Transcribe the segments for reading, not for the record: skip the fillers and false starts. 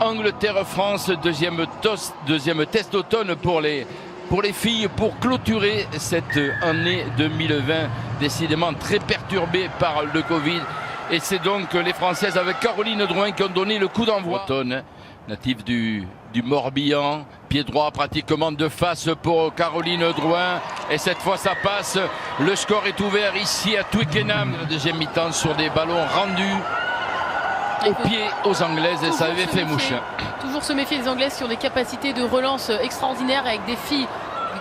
Angleterre-France, deuxième test d'automne pour les filles, pour clôturer cette année 2020, décidément très perturbée par le Covid. Et c'est donc les Françaises avec Caroline Drouin qui ont donné le coup d'envoi. Automne, native du Morbihan, pied droit pratiquement de face pour Caroline Drouin. Et cette fois ça passe, le score est ouvert ici à Twickenham. La deuxième mi-temps sur des ballons rendus au pied aux Anglaises et ça avait fait mouche. Toujours se méfier des Anglaises qui ont des capacités de relance extraordinaires avec des filles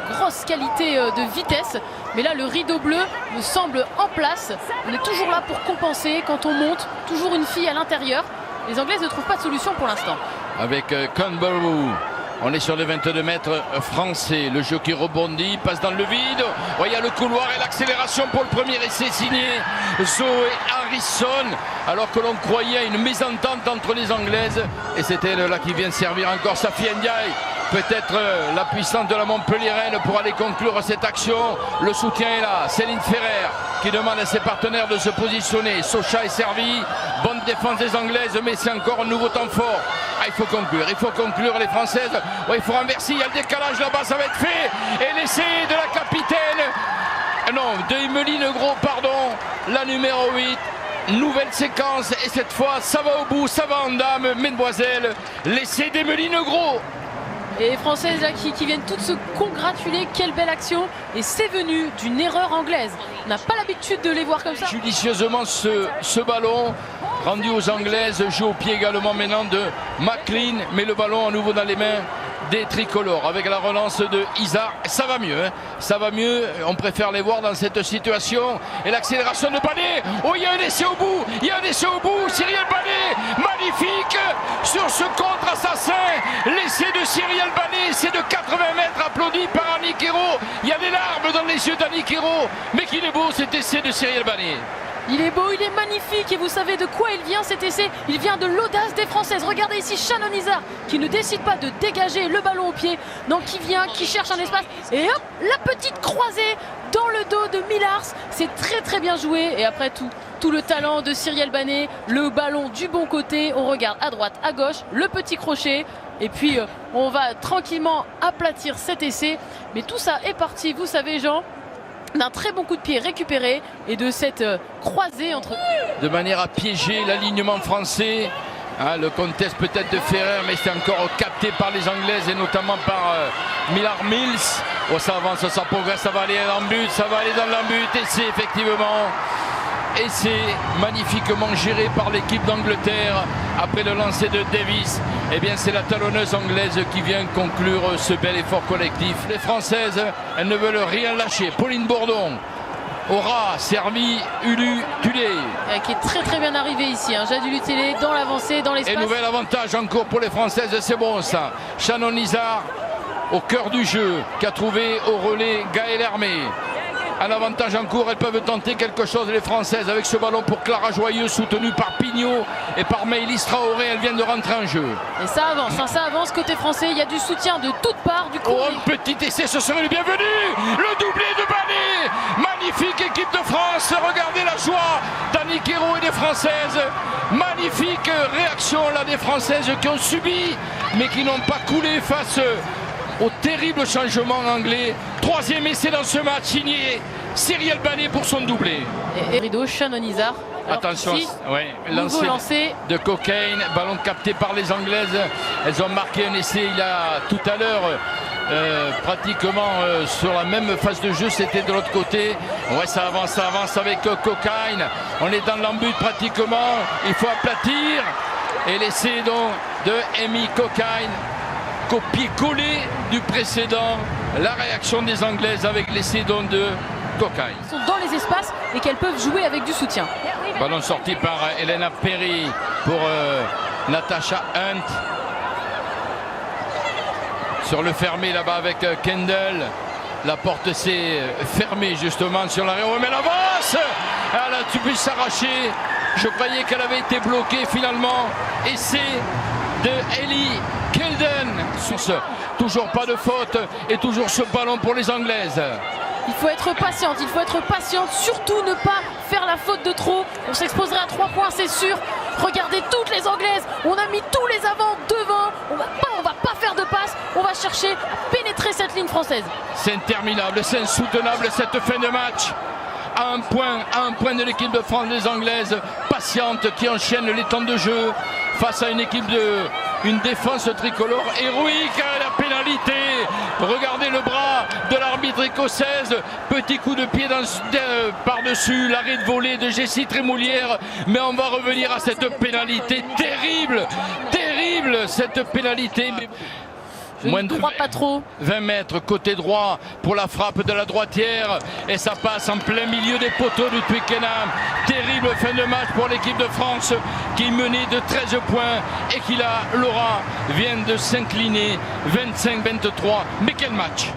de grosse qualité de vitesse. Mais là le rideau bleu me semble en place. On est toujours là pour compenser quand on monte. Toujours une fille à l'intérieur. Les Anglaises ne trouvent pas de solution pour l'instant. Avec Campbell, on est sur les 22 mètres français. Le jeu qui rebondit, passe dans le vide. Oh, il y a le couloir et l'accélération pour le premier essai signé Zoé Harrison. Alors que l'on croyait à une mésentente entre les Anglaises. Et c'est elle là qui vient servir encore Safi Ndiaye. Peut-être la puissance de la Montpelliéraine pour aller conclure cette action. Le soutien est là. Céline Ferrer qui demande à ses partenaires de se positionner. Socha est servi. Bonne défense des Anglaises, mais c'est encore un nouveau temps fort. Il faut conclure les Françaises. Ouais, il faut renverser, il y a le décalage là-bas, ça va être fait. Et l'essai de la capitaine, non, de Emeline Gros, pardon, la numéro 8. Nouvelle séquence, et cette fois, ça va au bout, ça va en dame, mesdemoiselles. L'essai d'Emeline Gros. Et les Françaises là, qui viennent toutes se congratuler, quelle belle action. Et c'est venu d'une erreur anglaise. On n'a pas l'habitude de les voir comme ça. Judicieusement ce ballon rendu aux Anglaises, joue au pied également maintenant de McLean, mais le ballon à nouveau dans les mains des tricolores avec la relance de Isard. Ça va mieux, hein, ça va mieux, on préfère les voir dans cette situation. Et l'accélération de Banet, oh il y a un essai au bout, Cyrielle Banet, magnifique sur ce contre-assassin, l'essai de Cyrielle Banet, c'est de 80 mètres applaudi par Annick Hérault. Il y a des larmes dans les yeux d'Annick Hérault, mais qu'il est beau cet essai de Cyrielle Banet. Il est beau, il est magnifique et vous savez de quoi il vient cet essai? Il vient de l'audace des Françaises. Regardez ici Shannon Isard qui ne décide pas de dégager le ballon au pied, donc qui vient, qui cherche un espace et hop, la petite croisée dans le dos de Millars. C'est très très bien joué et après tout le talent de Cyrielle Banet, le ballon du bon côté, on regarde à droite, à gauche, le petit crochet et puis on va tranquillement aplatir cet essai. Mais tout ça est parti, vous savez Jean, d'un très bon coup de pied récupéré et de cette croisée entre... De manière à piéger l'alignement français, hein, le contest peut-être de Ferrer, mais c'est encore capté par les Anglaises et notamment par Millar Mills. Oh, ça avance, ça progresse, ça va aller dans le but, et c'est effectivement... Et c'est magnifiquement géré par l'équipe d'Angleterre après le lancer de Davis. Eh bien c'est la talonneuse anglaise qui vient conclure ce bel effort collectif. Les Françaises, elles ne veulent rien lâcher. Pauline Bourdon aura servi Ulu Tulé. Qui est très très bien arrivé ici. Hein. Jadulu Tulé dans l'avancée, dans l'espace. Et nouvel avantage en cours pour les Françaises, c'est bon ça. Shannon Isard au cœur du jeu qui a trouvé au relais Gaëlle Hermé. Un avantage en cours, elles peuvent tenter quelque chose les Françaises avec ce ballon pour Clara Joyeux soutenue par Pignot et par Maëlys Traoré, elles viennent de rentrer en jeu. Et ça avance côté français, il y a du soutien de toutes parts du coup. Oh, un petit essai, ce serait le bienvenu, le doublé de Banet, magnifique équipe de France, regardez la joie d'Annick Hérault et des Françaises, magnifique réaction là des Françaises qui ont subi mais qui n'ont pas coulé face au terrible changement anglais. Troisième essai dans ce match signé Cyrielle Banet pour son doublé. Et rideau, Shannon Isard. Attention, ici, ouais, lancé de Cocaine, ballon capté par les Anglaises. Elles ont marqué un essai il y a tout à l'heure, pratiquement sur la même phase de jeu, c'était de l'autre côté. Ouais, ça avance avec Cocaine. On est dans l'embut pratiquement, il faut aplatir. Et l'essai donc de Amy Cocaine. Copier-coller du précédent, la réaction des Anglaises avec l'essai de Cocaine. Elles sont dans les espaces et qu'elles peuvent jouer avec du soutien. Ballon sorti par Elena Perry pour Natasha Hunt. Sur le fermé là-bas avec Kendall. La porte s'est fermée justement sur l'arrière. Mais elle avance. Elle a pu s'arracher. Je croyais qu'elle avait été bloquée finalement. Essai de Ellie Kelden. Toujours pas de faute et toujours ce ballon pour les Anglaises. Il faut être patiente, surtout ne pas faire la faute de trop. On s'exposerait à 3 points, c'est sûr. Regardez toutes les Anglaises, on a mis tous les avants devant chercher à pénétrer cette ligne française. C'est interminable, c'est insoutenable cette fin de match. À un point de l'équipe de France, les Anglaises, patiente, qui enchaîne les temps de jeu face à une défense tricolore héroïque. La pénalité, regardez le bras de l'arbitre écossaise, petit coup de pied par-dessus, l'arrêt de volée de Jessie Trémoulière. Mais on va revenir à cette pénalité terrible, cette pénalité. Je ne crois pas trop. 20 mètres côté droit pour la frappe de la droitière et ça passe en plein milieu des poteaux du Twickenham. Terrible fin de match pour l'équipe de France qui menait de 13 points et qui là, Laura, vient de s'incliner 25-23. Mais quel match!